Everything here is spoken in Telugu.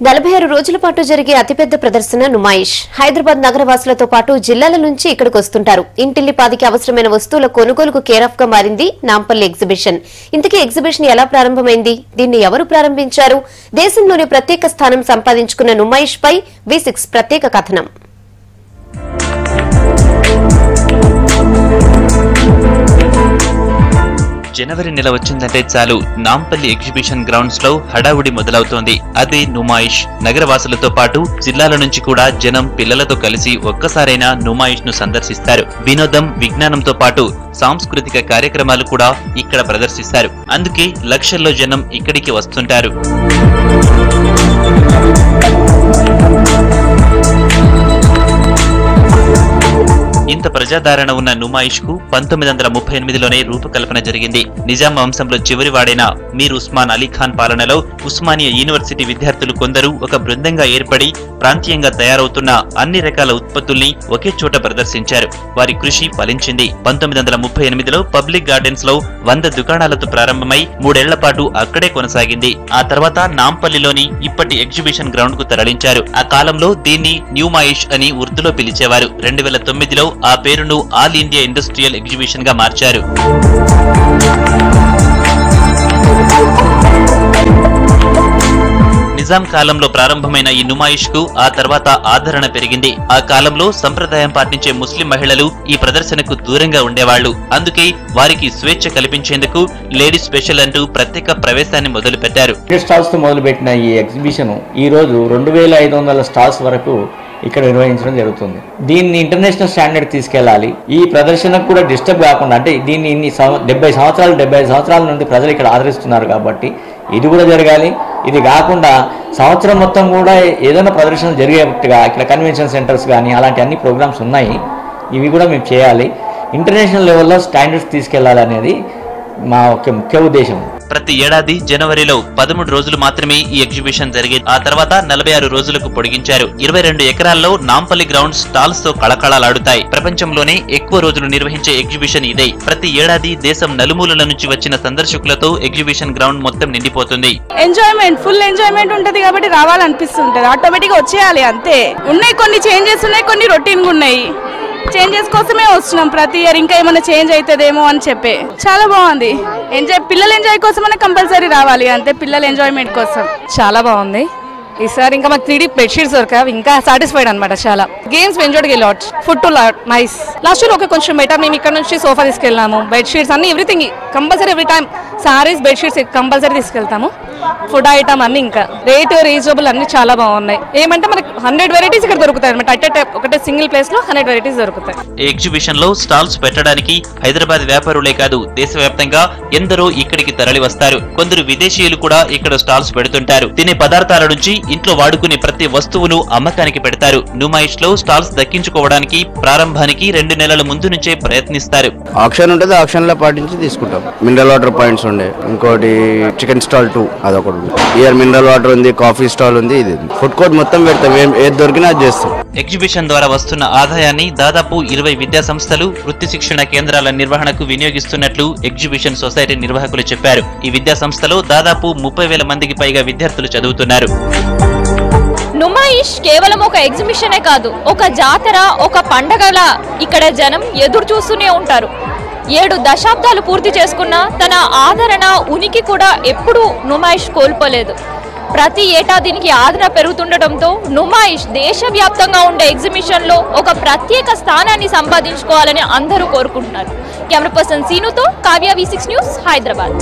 46 రోజుల పాటు జరిగే అతిపెద్ద ప్రదర్శన నుమాయిష్. హైదరాబాద్ నగరవాసులతో పాటు జిల్లాల నుంచి ఇక్కడికి వస్తుంటారు. ఇంటిల్లిపాదికి అవసరమైన వస్తువుల కొనుగోలుకు కేరాఫ్ గా మారింది నాంపల్లి ఎగ్జిబిషన్. ఇంతకీ ఎగ్జిబిషన్ ఎలా ప్రారంభమైంది? దీన్ని ఎవరు ప్రారంభించారు? దేశంలోనే ప్రత్యేక స్థానం సంపాదించుకున్న నుమాయిష్ పై V6 ప్రత్యేక కథనం. జనవరి నెల వచ్చిందంటే చాలు నాంపల్లి ఎగ్జిబిషన్ గ్రౌండ్స్ లో హడావుడి మొదలవుతోంది. అదే నుమాయిష్. నగరవాసులతో పాటు జిల్లాల నుంచి కూడా జనం పిల్లలతో కలిసి ఒక్కసారైనా నుమాయిష్ ను సందర్శిస్తారు. వినోదం, విజ్ఞానంతో పాటు సాంస్కృతిక కార్యక్రమాలు కూడా ఇక్కడ ప్రదర్శిస్తారు. అందుకే లక్షల్లో జనం ఇక్కడికి వస్తుంటారు. ఇంత ప్రజాదరణ ఉన్న నుమాయిష్ కు 1938లోనే రూపకల్పన జరిగింది. నిజాం వంశంలో చివరి వాడైన మీర్ ఉస్మాన్ అలీ ఖాన్ పాలనలో ఉస్మానియా యూనివర్సిటీ విద్యార్థులు కొందరు ఒక బృందంగా ఏర్పడి ప్రాంతీయంగా తయారవుతున్న అన్ని రకాల ఉత్పత్తుల్ని ఒకే చోట ప్రదర్శించారు. వారి కృషి ఫలించింది. 1938లో పబ్లిక్ గార్డెన్స్ లో 100 దుకాణాలతో ప్రారంభమై 3 ఏళ్ల పాటు అక్కడే కొనసాగింది. ఆ తర్వాత నాంపల్లిలోని ఇప్పటి ఎగ్జిబిషన్ గ్రౌండ్ కు తరలించారు. ఆ కాలంలో దీన్ని న్యూమాయిష్ అని ఉర్దూలో పిలిచేవారు. 2009లో ఆ పేరును ఆల్ ఇండియా ఇండస్ట్రియల్ ఎగ్జిబిషన్ గా మార్చారు. నిజాం కాలంలో ప్రారంభమైన ఈ నుమాయిష్ కు ఆ తర్వాత ఆదరణ పెరిగింది. ఆ కాలంలో సంప్రదాయం పాటించే ముస్లిం మహిళలు ఈ ప్రదర్శనకు దూరంగా ఉండేవాళ్లు. అందుకే వారికి స్వేచ్ఛ కల్పించేందుకు లేడీస్ స్పెషల్ అంటూ ప్రత్యేక ప్రవేశాన్ని మొదలుపెట్టారు. స్టాల్స్ తో మొదలుపెట్టిన ఈ ఎగ్జిబిషన్ ఈ రోజు 2500 స్టాల్స్ వరకు ఇక్కడ నిర్వహించడం జరుగుతుంది. దీన్ని ఇంటర్నేషనల్ స్టాండర్డ్ తీసుకెళ్లాలి. ఈ ప్రదర్శనకు కూడా డిస్టర్బ్ కాకుండా, అంటే దీన్ని 75 సంవత్సరాల నుండి ప్రజలు ఇక్కడ ఆదరిస్తున్నారు కాబట్టి ఇది కూడా జరగాలి. ఇది కాకుండా సంవత్సరం మొత్తం కూడా ఏదైనా ప్రదర్శన జరిగేట్టుగా ఇక్కడ కన్వెన్షన్ సెంటర్స్ కానీ అలాంటి అన్ని ప్రోగ్రామ్స్ ఉన్నాయి. ఇవి కూడా మేము చేయాలి. ఇంటర్నేషనల్ లెవెల్లో స్టాండర్డ్స్ తీసుకెళ్లాలి అనేది మా ముఖ్య ఉద్దేశం. ప్రతి ఏడాది జనవరిలో 13 రోజులు మాత్రమే ఈ ఎగ్జిబిషన్ జరిగేది. ఆ తర్వాత 46 రోజులకు పొడిగించారు. 22 ఎకరాల్లో నాంపల్లి గ్రౌండ్ స్టాల్స్ తో కళకళలాడుతాయి. ప్రపంచంలోనే ఎక్కువ రోజులు నిర్వహించే ఎగ్జిబిషన్ ఇదే. ప్రతి ఏడాది దేశం నలుమూలల నుంచి వచ్చిన సందర్శకులతో ఎగ్జిబిషన్ గ్రౌండ్ మొత్తం నిండిపోతుంది. ఎంజాయ్మెంట్, ఫుల్ ఎంజాయ్మెంట్ ఉంటది కాబట్టి రావాలనిపిస్తుంటది. ఆటోమేటిక్ గా వచ్చేయాలి అంతే. ఉన్నాయి కొన్ని చేంజెస్ ఉన్నాయి, కొన్ని రొటీన్ గా ఉన్నాయి. చేంజెస్ కోసమే వస్తున్నాం ప్రతి ఇయర్. ఇంకా ఏమైనా చేంజ్ అవుతుందేమో అని చెప్పి చాలా బాగుంది. పిల్లల ఎంజాయ్ కోసం కంపల్సరీ రావాలి అంతే. పిల్లల ఎంజాయ్మెంట్ కోసం చాలా బాగుంది. ఈసారి ఇంకా మాకు 3D బెడ్షీట్స్ దొరకాయి. ఇంకా సాటిస్ఫైడ్ అనమాట. చాలా games enjoyed lot, food to lot nice. Last year okay కొంచెం బెటర్. మేము ఇక్కడ నుంచి సోఫా తీసుకెళ్ళాము, బెడ్షీట్స్ అన్ని everything compulsory. Every time saris, bedsheets compulsory తీసుకెళ్తాము. ఫుడ్ ఐటమ్ అన్ని ఇంకా రేట్ రీజనబుల్ అన్ని చాలా బాగున్నాయి. ఏమంటే మనకి 100 వెరైటీస్ ఇక్కడ దొరుకుతాయి అనమాట. అట్ ఒకటే సింగిల్ ప్లేస్ లో 100 వెరైటీస్ దొరుకుతాయి. ఎగ్జిబిషన్ లో స్టాల్స్ పెట్టడానికి హైదరాబాద్ వ్యాపారులే కాదు, దేశవ్యాప్తంగా ఎందరో ఇక్కడికి తరలి వస్తారు. కొందరు విదేశీయులు కూడా ఇక్కడ స్టాల్స్ పెడుతుంటారు. తినే పదార్థాల నుంచి ఇంట్లో వాడుకునే ప్రతి వస్తువును అమ్మకానికి పెడతారు. నుమాయిష్ లో స్టాల్స్ దక్కించుకోవడానికి ప్రారంభానికి 2 నెలల ముందు నుంచే ప్రయత్నిస్తారు. ఆక్షన్ ఉంటుంది, ఆక్షన్ లో పాటించి తీసుకుంటాం. మినరల్ వాటర్ పాయింట్స్ ఉండే, ఇంకోటి చికెన్ స్టాల్ 2 అదొకటి ఉంది. ఇయర్ మినరల్ వాటర్ ఉంది, కాఫీ స్టాల్ ఉంది. ఇది ఫుడ్ కోర్ట్ మొత్తం పెడతాం. ఏది దొరికినా అది చేస్తాం. ఎగ్జిబిషన్ ద్వారా వస్తున్న ఆదాయాన్ని దాదాపు 20 విద్యా సంస్థలు, వృత్తి శిక్షణ కేంద్రాల నిర్వహణకు వినియోగిస్తున్నట్లు ఎగ్జిబిషన్ సొసైటీ నిర్వాహకులు చెప్పారు. ఈ విద్యా సంస్థలో దాదాపు 30,000 మందికి పైగా విద్యార్థులు చదువుతున్నారు. నుమాయిష్ కేవలం ఒక ఎగ్జిబిషనే కాదు, ఒక జాతర, ఒక పండగల ఇక్కడ జనం ఎదురు చూస్తూనే ఉంటారు. 7 దశాబ్దాలు పూర్తి చేసుకున్న తన ఆదరణ, ఉనికి కూడా ఎప్పుడూ నుమాయిష్ కోల్పోలేదు. ప్రతి ఏటా దీనికి ఆదరణ పెరుగుతుండటంతో నుమాయిష్ దేశవ్యాప్తంగా ఉండే ఎగ్జిబిషన్ లో ఒక ప్రత్యేక స్థానాన్ని సంపాదించుకోవాలని అందరూ కోరుకుంటున్నారు. కెమెరా పర్సన్ సీనుతో కావ్య, V6 న్యూస్, హైదరాబాద్.